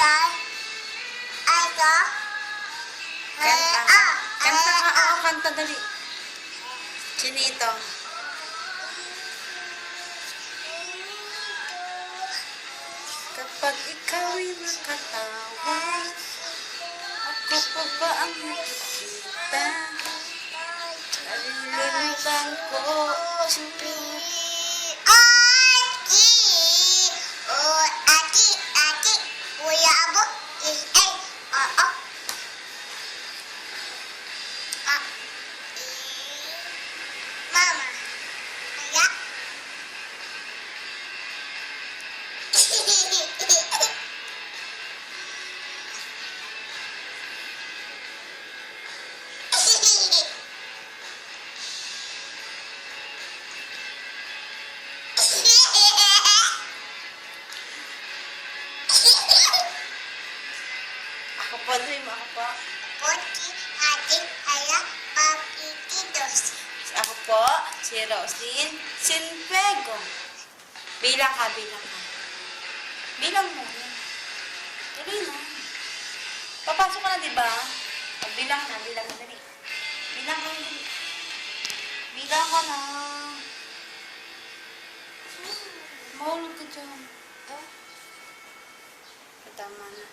Kanta. Kanta ka. Oo, kanta dali. Chinito. Kapag ikaw'y makatawa, ako pa ba ang nakikita? Nalilimutan ko. Mama, ya. Ako pa, Dream. Ako pa. Poti, ating ala, papitidos. Ako po, si Roslyn Sinpego. Bilang ka, bilang ka. Bilang mo. Tuloy na. Papasok ka na, diba? Bilang na, dali. Bilang ka, dali. Bilang ka na. Mahulog ka dyan. Tama na.